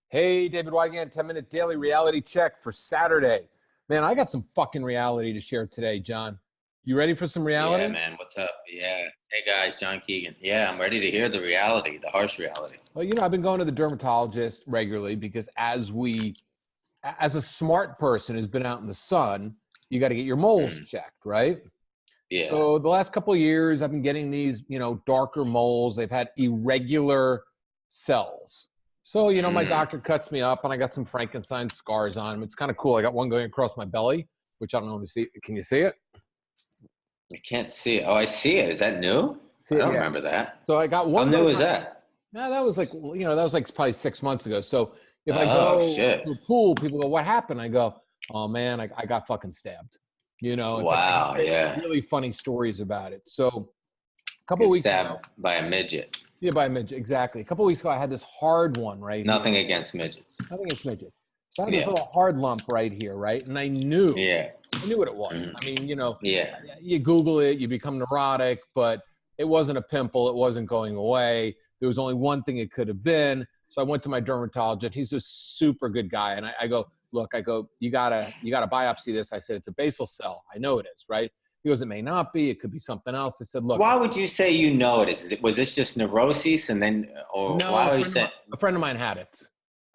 Hey, David Wygant, 10-minute daily reality check for Saturday. Man, I got some fucking reality to share today, John. You ready for some Yeah, reality? man. What's up? Yeah. Hey, guys. John Keegan. Yeah, I'm ready to hear the reality, the harsh reality. Well, I've been going to the dermatologist regularly because as a smart person who's been out in the sun, you got to get your moles Mm, checked, right? yeah. So the last couple of years, I've been getting these, darker moles. They've had irregular cells. So, my Mm, doctor cuts me up and I got some Frankenstein scars on them. It's kind of cool. I got one going across my belly, which I don't know if you see. Can you see it? I can't see it. Oh, I see it. Is that new? See I it? don't Yeah. remember that. So I got How one new going is right. that? Yeah, that was like, that was like probably 6 months ago. So if I Oh, go shit. to a pool, people go, "What happened?" I go, "Oh man, I got fucking stabbed." It's like I Wow. get Yeah. really funny stories about it. So a couple of Get weeks ago, stabbed by a midget. yeah, by a midget, exactly. A couple of weeks ago, I had this hard one right here. Nothing against midgets. Nothing against midgets. So I had this Yeah. little hard lump right here, right? And Yeah. I knew what it was. Mm, I mean, yeah. you Google it, you become neurotic, but it wasn't a pimple. It wasn't going away. There was only one thing it could have been. So I went to my dermatologist. He's a super good guy. And I go, look, you gotta biopsy this. I said, it's a basal cell. I know it is, right? He goes, it may not be. It could be something else. I said, look, Why would you say you know it is? Was this just neurosis and then, or no, why would you say, a friend of mine had it.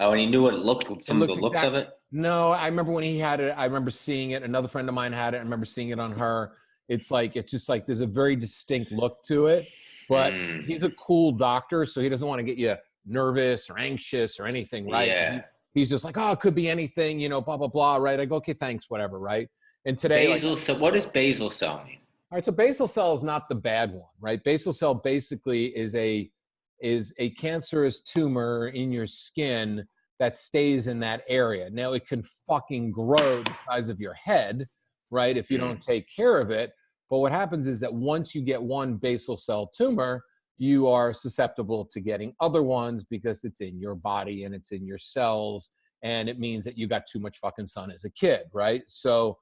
oh, and he knew what it looked It from the looked looks exact. of it? No, I remember when he had it. I remember seeing it. Another friend of mine had it. I remember seeing it on her. It's just like there's a very distinct look to it. But he's a Mm, cool doctor, so he doesn't want to get you nervous or anxious or anything, right? yeah. He's just like, oh, it could be anything, blah blah blah, right? I go, okay, thanks, whatever, right? And today, like, Basal cell. What does basal cell mean? all right, so basal cell is not the bad one, right? Basal cell basically is a cancerous tumor in your skin that stays in that area. Now it can fucking grow the size of your head, right? If you don't Mm, take care of it. But what happens is that once you get one basal cell tumor, you are susceptible to getting other ones because it's in your body and it's in your cells. And it means that you got too much fucking sun as a kid, right? So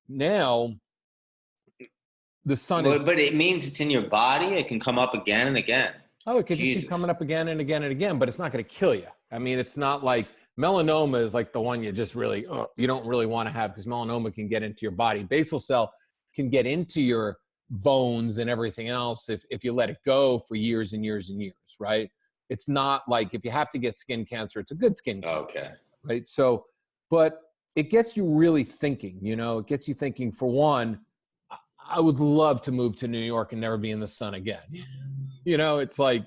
now the sun is. but it means it's in your body. It can come up again and again. Oh, it could just keep Jesus. coming up again and again and again, but it's not going to kill you. I mean, it's not like melanoma is like the one you just really, you don't really want to have because melanoma can get into your body. Basal cell can get into your bones and everything else if you let it go for years and years and years, right? It's not like if you have to get skin cancer, it's a good skin cancer, Okay. right? So, but it gets you really thinking, it gets you thinking for one, I would love to move to New York and never be in the sun again. It's like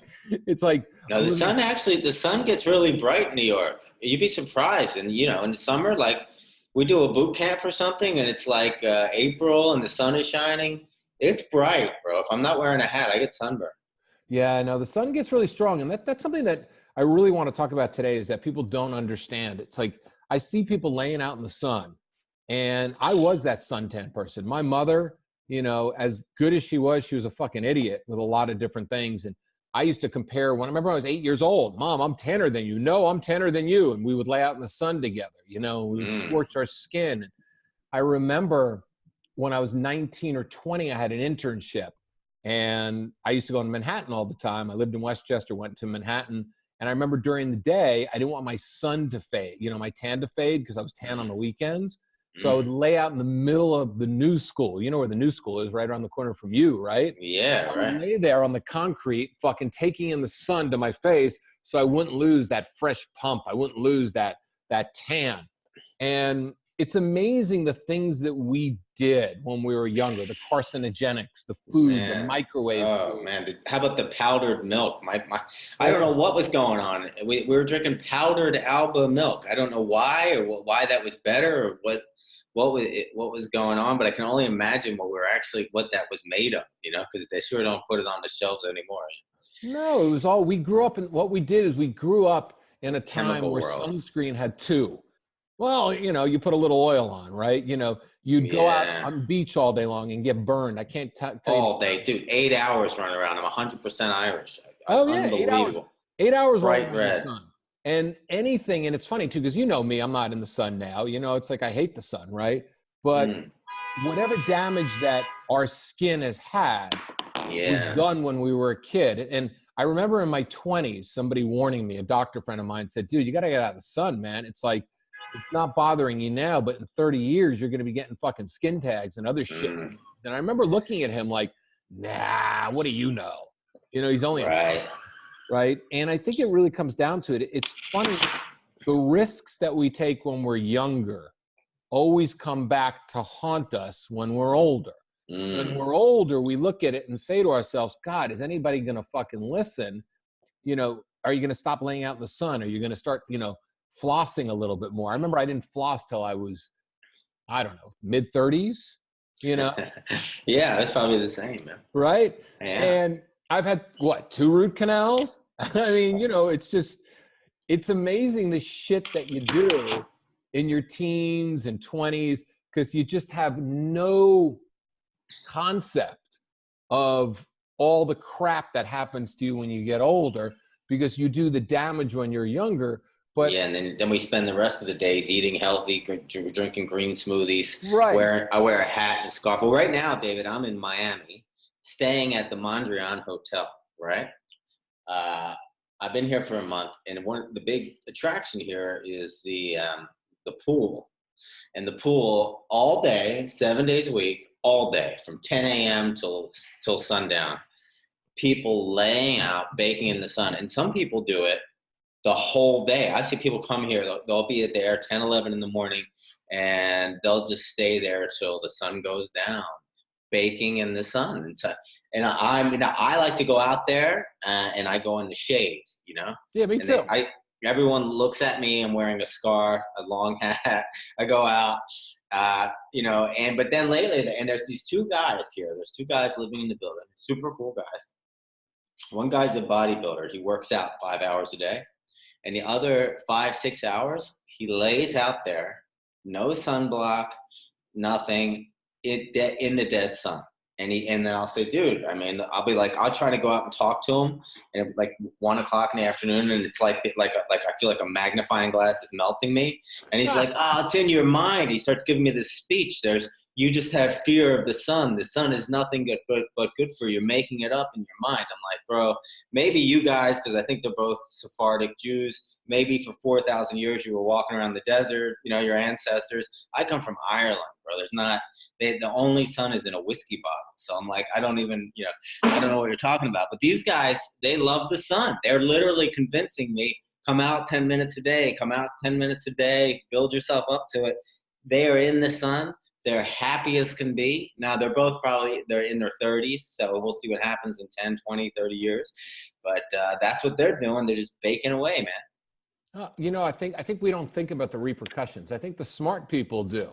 Now I'm the living. sun actually, the sun gets really bright in New York. You'd be surprised. And in the summer, like we do a boot camp or something, and it's like April and the sun is shining. It's bright, bro. If I'm not wearing a hat, I get sunburned. Yeah, no, the sun gets really strong, and that's something that I really want to talk about today is that people don't understand. It's like I see people laying out in the sun, and I was that suntan person. My mother, as good as she was a fucking idiot with a lot of different things. And I used to compare when I remember I was 8 years old. Mom, I'm tanner than you. No, I'm tanner than you. And we would lay out in the sun together. We would Mm, scorch our skin. I remember when I was 19 or 20, I had an internship and I used to go to Manhattan all the time. I lived in Westchester, went to Manhattan. And I remember during the day, I didn't want my sun to fade, my tan to fade because I was tan on the mm, weekends. So I would mm. lay out in the middle of the new school. You know where the new school is, right around the corner from you, right? Yeah, I would right. lay there on the concrete, fucking taking in the sun to my face so I wouldn't lose that fresh pump. I wouldn't lose that tan. And it's amazing the things that we did when we were younger, the carcinogenics, the food, the Man. microwave Oh food. man. How about the powdered milk? I don't know Oh, what was going on. We were drinking powdered Alba milk. I don't know why or why that was better or what was going on, but I can only imagine what that was made of, because they sure don't put it on the shelves anymore. no, it was all we grew up in. What we did is we grew up in a time Chemical where world. sunscreen had two. Well, you put a little oil on, right? You'd go out Yeah. on the beach all day long and get burned. I can't tell you. All day, dude. 8 hours running around. I'm 100% Irish. Oh yeah, 8 hours. Unbelievable. 8 hours running Bright around in the red. sun. And anything, and it's funny too, because me, I'm not in the sun now. It's like I hate the sun, right? But Mm, whatever damage that our skin has had was yeah. done when we were a kid. And I remember in my 20s, somebody warning me, a doctor friend of mine said, dude, you got to get out of the sun, man. It's like, it's not bothering you now, but in 30 years, you're going to be getting fucking skin tags and other shit. And I remember looking at him like, nah, what do you know? You know, he's only Right. Right. And I think it really comes down to it. It's funny. The risks that we take when we're younger always come back to haunt us when we're older. When we're older, we look at it and say to ourselves, God, is anybody going to fucking listen? You know, are you going to stop laying out in the sun? Are you going to start, you know, flossing a little bit more? I remember I didn't floss till I was, I don't know, mid 30s, you know? Yeah, that's probably the same, man. Right. Yeah. And I've had, what, 2 root canals? I mean, you know, it's just, it's amazing the shit that you do in your teens and 20s, because you just have no concept of all the crap that happens to you when you get older, because you do the damage when you're younger. But yeah, and then we spend the rest of the days eating healthy, drinking green smoothies. right. I wear a hat and a scarf. Well, right now, David, I'm in Miami, staying at the Mondrian Hotel. Right. I've been here for a month, and the big attraction here is the pool. And the pool all day, 7 days a week, all day, from 10 a.m. till sundown. People laying out, baking in the sun. And some people do it the whole day. I see people come here, they'll be there 10, 11 in the morning, and they'll just stay there till the sun goes down, baking in the sun. And I like to go out there, and I go in the shade, you know? Yeah, me too. Everyone looks at me. I'm wearing a scarf, a long hat. I go out, you know, but then lately, and there's these 2 guys here. There's 2 guys living in the building, super cool guys. One guy's a bodybuilder. He works out 5 hours a day. And the other 5, 6 hours, he lays out there, no sunblock, nothing, in the dead sun. And then I'll say, dude, I mean, I'll be like, I'll try to go out and talk to him, and it's like 1 o'clock in the afternoon, and it's like I feel like a magnifying glass is melting me. And he's like, oh, it's in your mind. He starts giving me this speech. You just have fear of the sun. The sun is nothing but good for you. Making it up in your mind. I'm like, bro, maybe you guys, because I think they're both Sephardic Jews, maybe for 4,000 years you were walking around the desert, you know, your ancestors. I come from Ireland, bro. The only sun is in a whiskey bottle. So I'm like, I don't know what you're talking about. But these guys, they love the sun. They're literally convincing me, come out 10 minutes a day, build yourself up to it. They are in the sun. They're happy as can be. Now, they're in their 30s, so we'll see what happens in 10, 20, 30 years. But that's what they're doing. They're just baking away, man. You know, I think we don't think about the repercussions. I think the smart people do,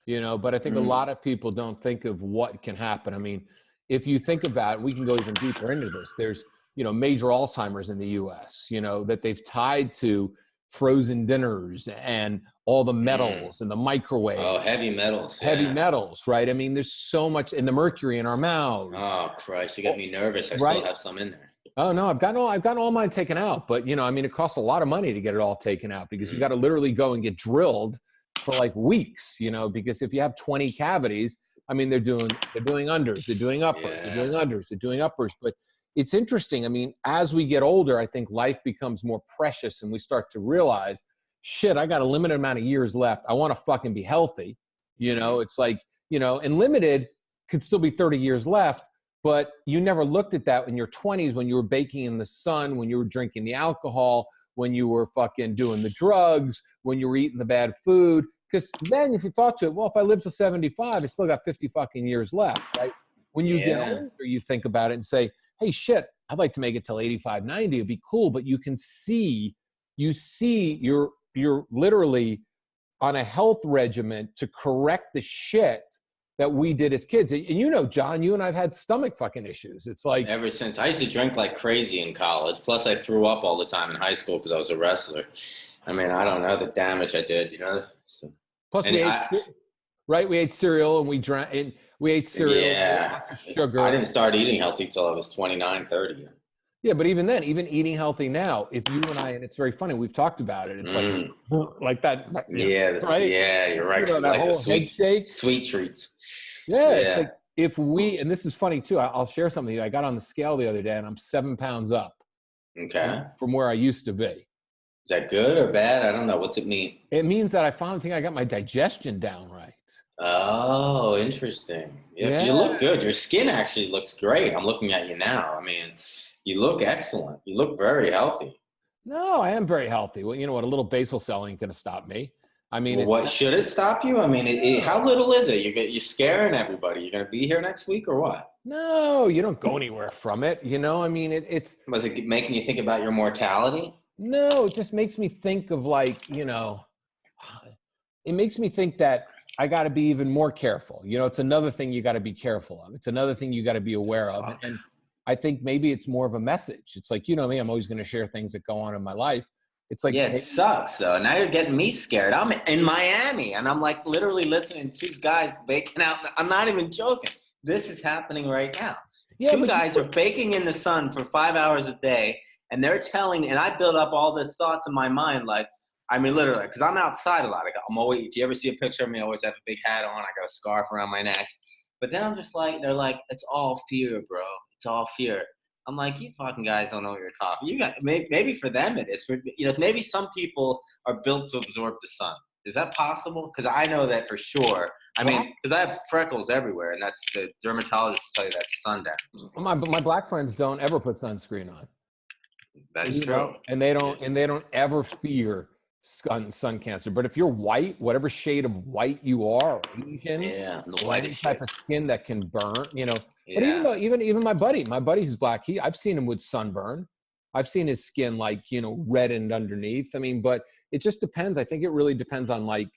you know, but I think a lot of people don't think of what can happen. I mean, if you think about it, we can go even deeper into this. There's, you know, major Alzheimer's in the US, you know, that they've tied to frozen dinners and all the metals and the microwave. Oh, heavy metals. Heavy metals, right? I mean, there's so much in the mercury in our mouths. Oh, Christ, you got me nervous. I still have some in there. Oh no, I've gotten all mine taken out, but you know, I mean, it costs a lot of money to get it all taken out, because you got to literally go and get drilled for like weeks, you know, because if you have 20 cavities, I mean, they're doing unders, they're doing uppers, they're doing unders, they're doing uppers. But it's interesting. I mean, as we get older, I think life becomes more precious, and we start to realize, shit, I got a limited amount of years left. I want to fucking be healthy. You know, it's like, you know, and limited could still be 30 years left, but you never looked at that in your 20s when you were baking in the sun, when you were drinking the alcohol, when you were fucking doing the drugs, when you were eating the bad food. Because then if you thought to it, well, if I live to 75, I still got 50 fucking years left, right? When you get older, you think about it and say, hey, shit, I'd like to make it till 85, 90. It'd be cool. But you see you're literally on a health regimen to correct the shit that we did as kids. And you know, John, you and I've had stomach fucking issues. It's like ever since. I used to drink like crazy in college. Plus I threw up all the time in high school because I was a wrestler. I mean, I don't know the damage I did, you know. So, plus we ate cereal and we ate cereal. Yeah. Sugar. I didn't start eating healthy till I was 29, 30. Yeah, but even then, even eating healthy now, if you and I, and it's very funny, we've talked about it. It's like that. Yeah, right? Yeah, you're right. You know, that like whole head shake. Sweet treats. Yeah, it's like and this is funny too, I'll share something. I got on the scale the other day and I'm 7 pounds up Okay. from where I used to be. Is that good or bad? I don't know. What's it mean? It means that I finally think I got my digestion down right. Oh, interesting. Yeah, 'cause you look good. Your skin actually looks great. I'm looking at you now. I mean, you look excellent. You look very healthy. No, I am very healthy. Well, you know what? A little basal cell ain't going to stop me. I mean, Well, what should it stop you? I mean, how little is it? You're scaring everybody. You're going to be here next week or what? No, you don't go anywhere from it. You know, I mean, it's. Was it making you think about your mortality? No, it just makes me think of like, it makes me think that I got to be even more careful. You know, it's another thing you got to be careful of. It's another thing you got to be aware of. And I think maybe it's more of a message. It's like, you know me, I'm always going to share things that go on in my life. It's like, yeah, it sucks though. Now you're getting me scared. I'm in Miami and I'm like literally listening to two guys baking out. I'm not even joking. This is happening right now. Yeah, two guys are baking in the sun for 5 hours a day, and they're telling, and I build up all these thoughts in my mind, like, I mean, literally, because I'm outside a lot. I'm always, if you ever see a picture of me, I always have a big hat on. I got a scarf around my neck. But then I'm just like, they're like, it's all fear, bro. It's all fear. I'm like, you fucking guys don't know what you're talking. You got maybe for them it is. For, maybe some people are built to absorb the sun. Is that possible? Because I know that for sure. I mean, because I have freckles everywhere, and that's the dermatologist tell you that's sundown. My black friends don't ever put sunscreen on. That's true. And they don't ever fear sun cancer. But if you're white, whatever shade of white you are, Asian, any type of skin that can burn, But even my buddy who's black, I've seen him with sunburn. I've seen his skin like, reddened underneath. I mean, but it just depends. I think it really depends on like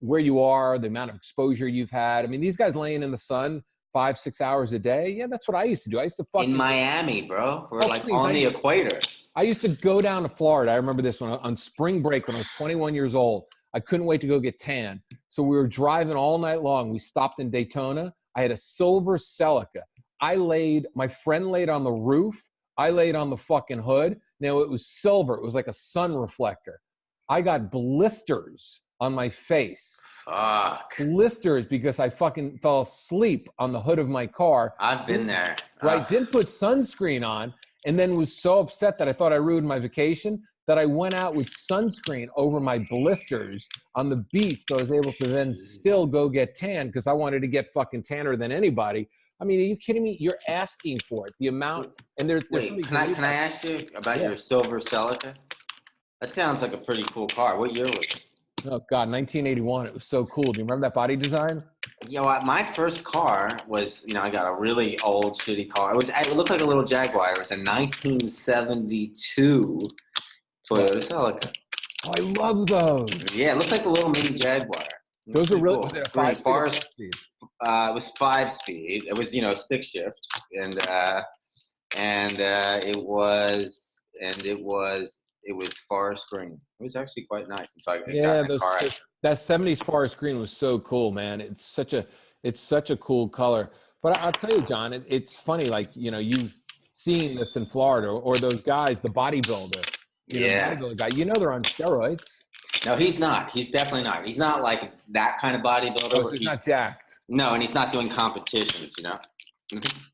where you are, the amount of exposure you've had. I mean, these guys laying in the sun 5-6 hours a day. Yeah, that's what I used to do. I used to in Miami, bro. We're on the equator. I used to go down to Florida. I remember this one on spring break when I was 21 years old. I couldn't wait to go get tan. So we were driving all night long. We stopped in Daytona. I had a silver Celica. My friend laid on the roof. I laid on the fucking hood. Now it was silver. It was like a sun reflector. I got blisters on my face. Fuck. Blisters because I fucking fell asleep on the hood of my car. I've been there. Right. Didn't put sunscreen on and then was so upset that I thought I ruined my vacation that I went out with sunscreen over my blisters on the beach. So I was able to then still go get tan because I wanted to get fucking tanner than anybody. I mean, are you kidding me? You're asking for it. The amount, and there's Wait, can I ask you about your silver Celica? That sounds like a pretty cool car. What year was it? Oh God, 1981. It was so cool. Do you remember that body design? My first car was, I got a really old shitty car. It looked like a little Jaguar. It was a 1972 Toyota Celica. Oh, I love those. Yeah, it looked like a little mini Jaguar. Those are really cool. Was it a 5-speed? It was 5-speed. It was, stick shift, and it was forest green. It was actually quite nice. And so that 70s forest green was so cool, man. It's such a cool color. But I'll tell you, John, it's funny. Like you've seen this in Florida, or those guys, the bodybuilder. Bodybuilder guy. They're on steroids. No, he's not. He's definitely not. He's not like that kind of bodybuilder. Oh, so he's not jacked. No, and he's not doing competitions,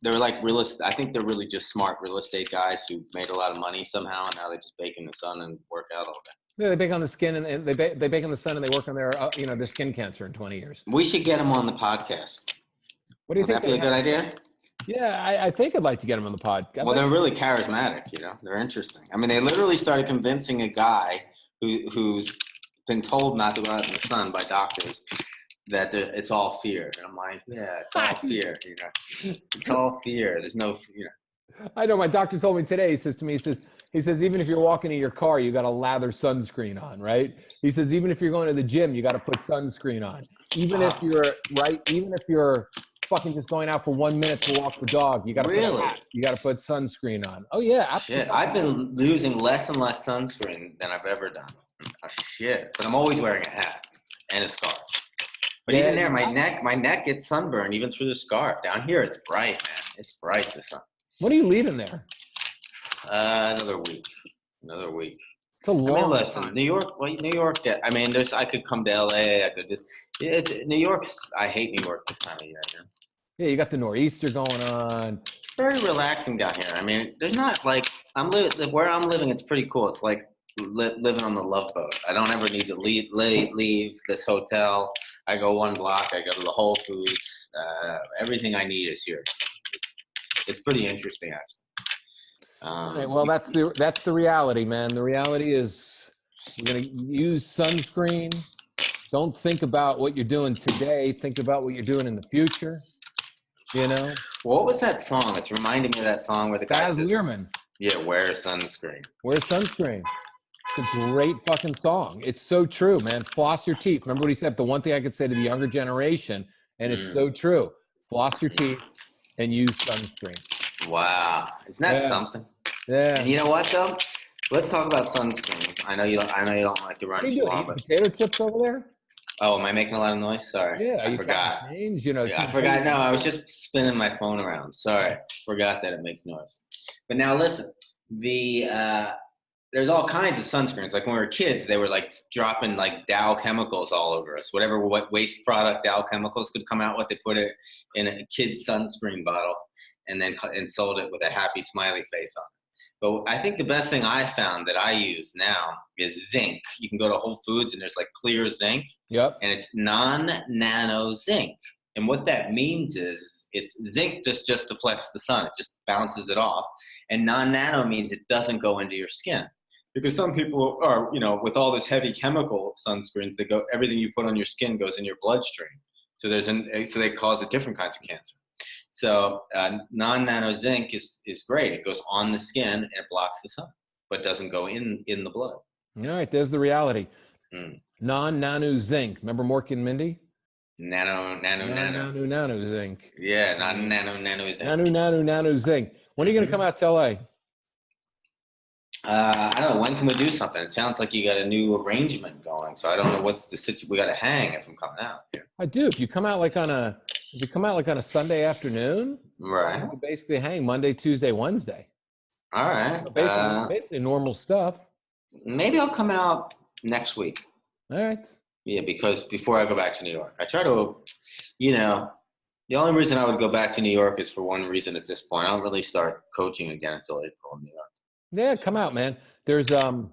They're like I think they're really just smart real estate guys who made a lot of money somehow, and now they just bake in the sun and work out all day. Yeah, they bake on the skin, and they bake in the sun, and they work on their their skin cancer in 20 years. We should get them on the podcast. What do you think? Would that be a good idea? Yeah, I think I'd like to get them on the podcast. Well, they're really charismatic, They're interesting. I mean, they literally started convincing a guy who's been told not to go out in the sun by doctors that it's all fear. And I'm like, yeah, it's all fear, It's all fear. There's no fear. I know. My doctor told me today, he says to me, he says, even if you're walking in your car, you got to lather sunscreen on, right? He says, even if you're going to the gym, you got to put sunscreen on. Even if you're fucking just going out for 1 minute to walk the dog, you got to put sunscreen on. Oh yeah, absolutely. Shit, I've been using less and less sunscreen than I've ever done. Oh, shit, but I'm always wearing a hat and a scarf. But even there, my neck gets sunburned even through the scarf. Down here, it's bright, man. It's bright, the sun. When are you leaving there? Another week. It's a long listen, time. New York. I mean, I could come to LA. New York's. I hate New York this time of year. Yeah, you got the nor'easter going on. It's very relaxing down here. I mean, there's not like where I'm living. It's pretty cool. It's like living on the Love Boat. I don't ever need to leave this hotel. I go one block. I go to the Whole Foods. Everything I need is here. It's pretty interesting, actually. Right, well, that's the reality, man. The reality is we're gonna use sunscreen. Don't think about what you're doing today. Think about what you're doing in the future. You know. What was that song? It's reminding me of that song where the guy Baz says, Luhrmann. "Yeah, wear sunscreen." Wear sunscreen. It's a great fucking song. It's so true, man. Floss your teeth. Remember what he said? The one thing I could say to the younger generation, and it's so true. Floss your teeth and use sunscreen. Wow, isn't that something? Yeah. And you know what though? Let's talk about sunscreen. I know you don't like to run too long, but potato chips over there? Oh, am I making a lot of noise? Sorry. Yeah, I forgot. Change, you know, I forgot. No, I was just spinning my phone around. Sorry, forgot that it makes noise. But now listen, there's all kinds of sunscreens. Like when we were kids, they were like dropping like Dow chemicals all over us. Whatever waste product Dow chemicals could come out with, they put it in a kid's sunscreen bottle and sold it with a happy smiley face on it. But I think the best thing I found that I use now is zinc. You can go to Whole Foods and there's like clear zinc. Yep. And it's non-nano zinc. And what that means is it's zinc just deflects the sun. It just bounces it off. And non-nano means it doesn't go into your skin. Because some people are, with all this heavy chemical sunscreens, everything you put on your skin goes in your bloodstream. So so they cause different kinds of cancer. So non-nano zinc is great. It goes on the skin and it blocks the sun, but doesn't go in the blood. All right, there's the reality. Non-nano zinc. Remember Mork and Mindy? Nano zinc. Yeah, nano zinc. Nano zinc. When are you going to come out to LA? I don't know. When can we do something? It sounds like you got a new arrangement going, so I don't know what's the situation. We got to hang if I'm coming out here. I do. If you come out like on a Sunday afternoon, right? You can basically hang Monday, Tuesday, Wednesday. All right. Basically normal stuff. Maybe I'll come out next week. All right. Yeah, because before I go back to New York, I try to, the only reason I would go back to New York is for one reason at this point. I don't really start coaching again until April in New York. Yeah, come out, man. There's some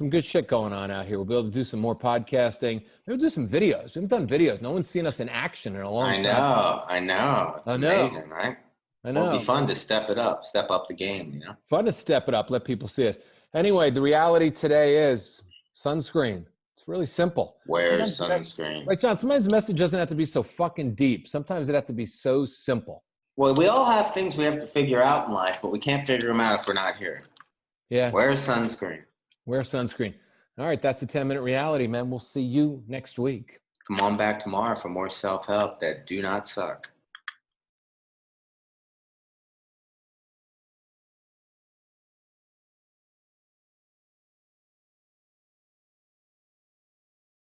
good shit going on out here. We'll be able to do some more podcasting. We'll do some videos. We haven't done videos. No one's seen us in action in a long time. I know. It's amazing, right? I know. It'll be fun to step up the game, Fun to step it up, let people see us. Anyway, the reality today is sunscreen. It's really simple. Wear sunscreen. Like, John, sometimes the message doesn't have to be so fucking deep. Sometimes it has to be so simple. Well, we all have things we have to figure out in life, but we can't figure them out if we're not here. Yeah. Wear sunscreen. Wear sunscreen. All right, that's the 10-minute reality, man. We'll see you next week. Come on back tomorrow for more self-help that do not suck.